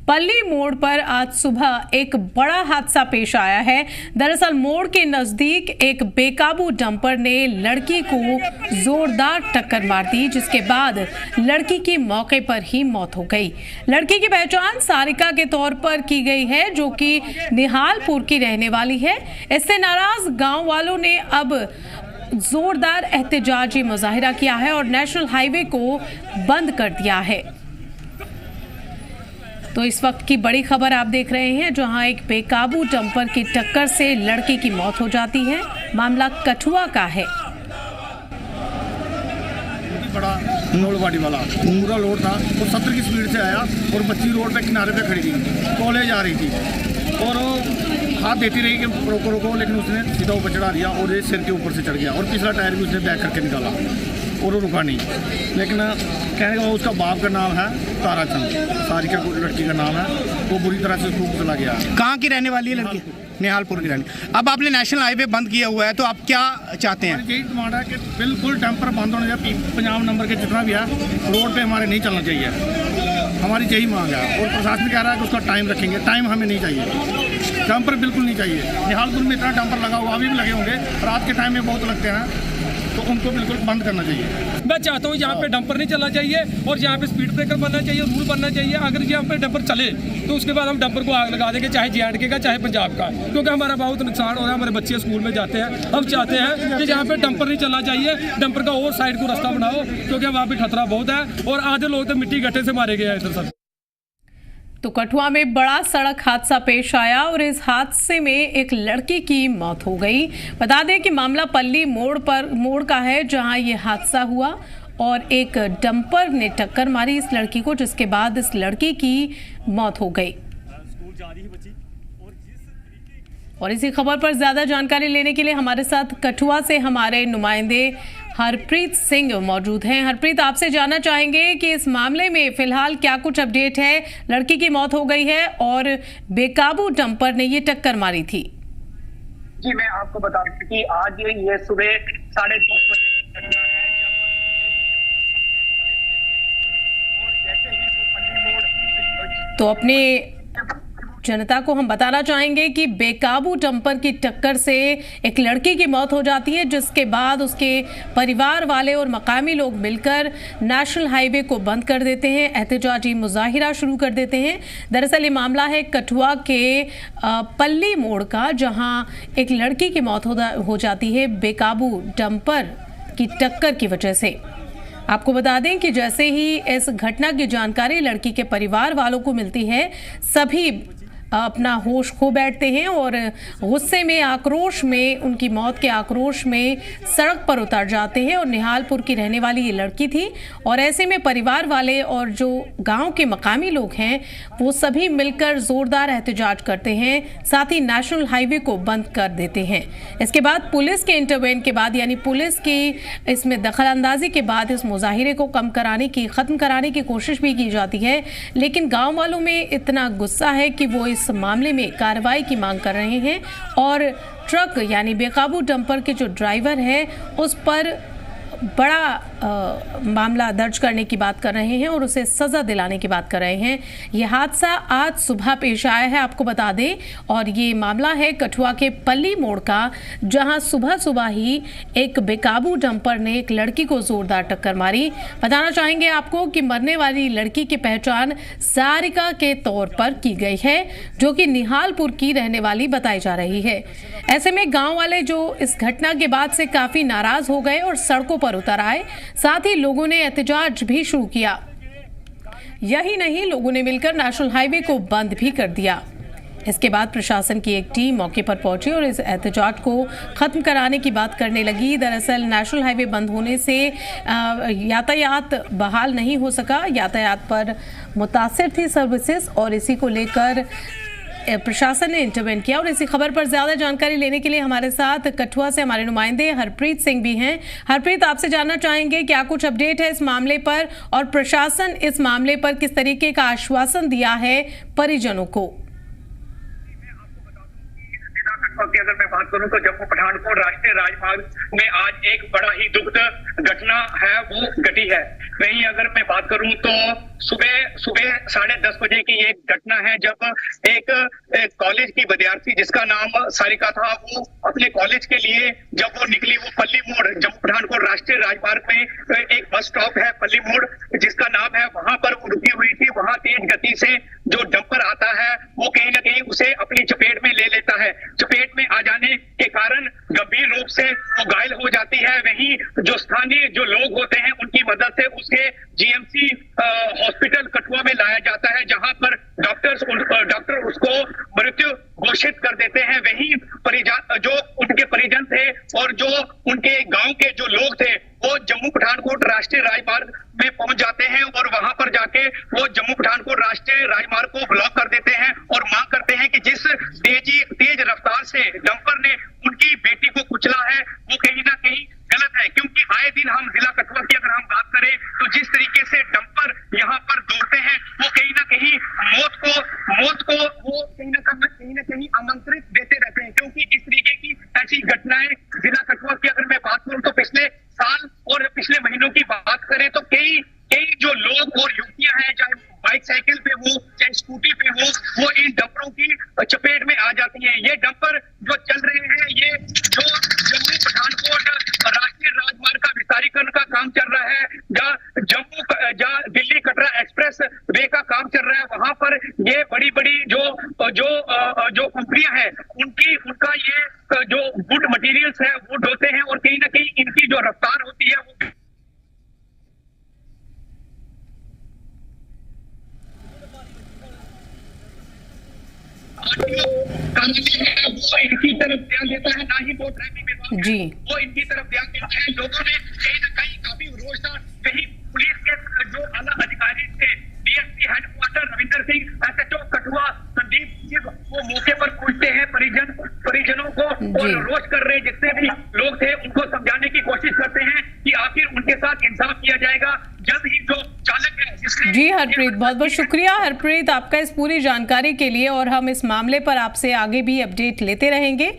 पल्ली मोड़ पर आज सुबह एक बड़ा हादसा पेश आया है। दरअसल मोड़ के नजदीक एक बेकाबू डंपर ने लड़की को जोरदार टक्कर मार दी, जिसके बाद लड़की की मौके पर ही मौत हो गई। लड़की की पहचान सारिका के तौर पर की गई है, जो कि निहालपुर की रहने वाली है। इससे नाराज गांव वालों ने अब जोरदार एहतजाजी मुजाहिरा किया है और नेशनल हाईवे को बंद कर दिया है। तो इस वक्त की बड़ी खबर आप देख रहे हैं, जहां एक बेकाबू डंपर की टक्कर से लड़की की मौत हो जाती है। मामला कठुआ का है। बड़ा लोड गाड़ी वाला पूरा लोड था और 70 की स्पीड से आया और बच्ची रोड पे किनारे पे खड़ी थी, कॉलेज आ रही थी और वो हाथ देती रही कि रोको रोको, लेकिन उसने सीधा ऊपर चढ़ा दिया और ये सिर के ऊपर से चढ़ गया और पिछला टायर भी उसने बैक करके निकाला और वो रुका नहीं। लेकिन कहने का उसका बाप का नाम है ताराचंद, सारिका लड़की का नाम है, वो बुरी तरह से ठोक चला गया। कहाँ की रहने वाली है लड़की? निहालपुर की रहने। अब आपने नेशनल हाईवे बंद किया हुआ है, तो आप क्या चाहते हैं? यही डिमांड है कि बिल्कुल टेम्पर बंद होने चाहिए। 50 नंबर के जितना भी है रोड पे हमारे नहीं चलना चाहिए, हमारी यही मांग है। और प्रशासन कह रहा है कि उसका टाइम रखेंगे, टाइम हमें नहीं चाहिए, डंपर बिल्कुल नहीं चाहिए। निहालपुर में इतना डंपर लगा हुआ, अभी भी लगे होंगे, रात के टाइम में बहुत लगते हैं, तो उनको बिल्कुल बंद करना चाहिए। मैं चाहता हूँ यहाँ पे डंपर नहीं चलना चाहिए और यहाँ पे स्पीड ब्रेकर बनना चाहिए, रूल बनना चाहिए। अगर यहाँ पे डंपर चले तो उसके बाद हम डंपर को आग लगा देंगे, चाहे जे.एंड.के का चाहे पंजाब का, क्योंकि हमारा बहुत नुकसान हो रहा है। हमारे बच्चे स्कूल में जाते हैं। हम चाहते हैं कि यहाँ पे डंपर नहीं चलना चाहिए, डंपर का और साइड को रास्ता बनाओ, क्योंकि वहाँ पे खतरा बहुत है और आधे लोग तो मिट्टी गड्ढे से मारे गए हैं इधर सब। तो कठुआ में बड़ा सड़क हादसा पेश आया और इस हादसे में एक लड़की की मौत हो गई। बता दें कि मामला पल्ली मोड़ का है, जहां ये हादसा हुआ और एक डंपर ने टक्कर मारी इस लड़की को, जिसके बाद इस लड़की की मौत हो गई। और इसी खबर पर ज्यादा जानकारी लेने के लिए हमारे साथ कठुआ से हमारे नुमाइंदे हरप्रीत सिंह मौजूद हैं। हरप्रीत, आपसे जानना चाहेंगे कि इस मामले में फिलहाल क्या कुछ अपडेट है? लड़की की मौत हो गई है और बेकाबू डंपर ने ये टक्कर मारी थी। जी, मैं आपको बता दूं कि आज ये सुबह 10:30 बजे तो अपने जनता को हम बताना चाहेंगे कि बेकाबू डंपर की टक्कर से एक लड़की की मौत हो जाती है, जिसके बाद उसके परिवार वाले और मकामी लोग मिलकर नेशनल हाईवे को बंद कर देते हैं, एहतजाजी मुजाहिरा शुरू कर देते हैं। दरअसल ये मामला है कठुआ के पल्ली मोड़ का, जहां एक लड़की की मौत हो जाती है बेकाबू डंपर की टक्कर की वजह से। आपको बता दें कि जैसे ही इस घटना की जानकारी लड़की के परिवार वालों को मिलती है, सभी अपना होश खो बैठते हैं और गुस्से में, आक्रोश में, उनकी मौत के आक्रोश में सड़क पर उतर जाते हैं। और निहालपुर की रहने वाली ये लड़की थी और ऐसे में परिवार वाले और जो गांव के मकामी लोग हैं, वो सभी मिलकर जोरदार एहतजाज करते हैं, साथ ही नेशनल हाईवे को बंद कर देते हैं। इसके बाद पुलिस के इंटरवेंशन के बाद, यानी पुलिस की इसमें दखलंदाजी के बाद इस मुजाहिरे को खत्म कराने की कोशिश भी की जाती है। लेकिन गाँव वालों में इतना गुस्सा है कि वो इस मामले में कार्रवाई की मांग कर रहे हैं और ट्रक यानी बेकाबू डंपर के जो ड्राइवर है उस पर बड़ा मामला दर्ज करने की बात कर रहे हैं और उसे सजा दिलाने की बात कर रहे हैं। यह हादसा आज सुबह पेश आया है, आपको बता दें, और ये मामला है कठुआ के पल्ली मोड़ का, जहां सुबह ही एक बेकाबू डंपर ने एक लड़की को जोरदार टक्कर मारी। बताना चाहेंगे आपको कि मरने वाली लड़की की पहचान सारिका के तौर पर की गई है, जो कि निहालपुर की रहने वाली बताई जा रही है। ऐसे में गाँव वाले जो इस घटना के बाद से काफी नाराज हो गए और सड़कों पर उतर आए, साथ ही लोगों ने एहतजाज भी शुरू किया। यही नहीं, लोगों ने मिलकर नेशनल हाईवे को बंद भी कर दिया। इसके बाद प्रशासन की एक टीम मौके पर पहुंची और इस एहतजाज को खत्म कराने की बात करने लगी। दरअसल नेशनल हाईवे बंद होने से यातायात बहाल नहीं हो सका, यातायात पर मुतासिर थी सर्विसेज, और इसी को लेकर प्रशासन ने इंटरवेंट किया। और इसी खबर पर ज्यादा जानकारी लेने के लिए हमारे साथ कठुआ से हमारे नुमाइंदे हरप्रीत सिंह भी हैं। हरप्रीत, आपसे जानना चाहेंगे क्या कुछ अपडेट है इस मामले पर और प्रशासन इस मामले पर किस तरीके का आश्वासन दिया है परिजनों को? अगर मैं बात करूं तो जम्मू पठानकोट राष्ट्रीय राजमार्ग में आज एक बड़ा ही दुखद घटना है वो घटी है। वहीं अगर मैं बात करूं तो सुबह 10:30 बजे की एक घटना है जब एक कॉलेज की विद्यार्थी जिसका नाम सारिका था, वो अपने कॉलेज के लिए जब वो निकली, वो पल्ली मोड़ जम्मू पठानकोट राष्ट्रीय राजमार्ग में एक बस स्टॉप है पल्ली मोड़ जिसका नाम है, वहां पर वो रुकी हुई थी। वहां तेज गति से जो डंपर आता है वो कहीं ना कहीं उसे अपनी चपेट में ले लेता है। चपेट में आ जाने के कारण गंभीर रूप से वो घायल हो जाती है। वहीं जो स्थानीय जो लोग होते हैं उनकी मदद से उसके जीएमसी हॉस्पिटल कठुआ में लाया जाता है, जहां पर डॉक्टर उसको मृत्यु घोषित कर देते हैं। वहीं जो उनके परिजन थे और जो उनके गांव के जो लोग थे वो जम्मू पठानकोट राष्ट्रीय राजमार्ग में पहुंच जाते हैं और वहां पर जाके वो जम्मू पठानकोट राष्ट्रीय राजमार्ग को ब्लॉक कर देते हैं और मांग करते हैं कि जिस तेज रफ्तार से डंपर ने उनकी बेटी को कुचला है वो कहीं ना कहीं गलत है। क्योंकि आए दिन हम जिला कठुआ की अगर हम बात करें तो जिस तरीके से डंपर यहाँ पर दौड़ते हैं वो कहीं ना कहीं मौत को वो कहीं ना कहीं आमंत्रित देते रहते हैं। क्योंकि इस तरीके की ऐसी घटनाएं जिला कठुआ की अगर मैं बात करूं तो पिछले साल और पिछले महीनों की बात करें तो कई जो लोग और युवतियां हैं, चाहे बाइक साइकिल पे हो चाहे स्कूटी पे हो, वो इन डंपरों की चपेट में आ जाती हैं। ये डंपर जो चल रहे हैं, ये जो जम्मू पठानकोट राष्ट्रीय राजमार्ग का विस्तारीकरण का काम चल रहा है, जहाँ दिल्ली कटरा एक्सप्रेस वे का काम चल रहा है, वहां पर ये बड़ी जो कंपनियां हैं उनका ये जो गुड मटेरियल्स है वो ढोते हैं और कहीं ना कहीं इनकी जो रफ्तार होती है वो वो इनकी तरफ ध्यान देता है, ना ही वो ट्रैफिक विभाग जी वो इनकी तरफ ध्यान देता है। लोगों ने कहीं ना कहीं काफी रोष था। कहीं पुलिस के जो आला अधिकारी थे, DSP headquarter Ravinder Singh, SHO Kathua Sandeep Singh, वो मौके पर पहुंचते हैं, परिजनों को और रोष कर रहे जितने भी लोग थे उनको समझाने की कोशिश करते हैं कि आखिर उनके साथ इंसाफ किया जाएगा। जल्द ही जो चालक है जी हरप्रीत, बहुत बहुत शुक्रिया हरप्रीत आपका इस पूरी जानकारी के लिए और हम इस मामले पर आपसे आगे भी अपडेट लेते रहेंगे।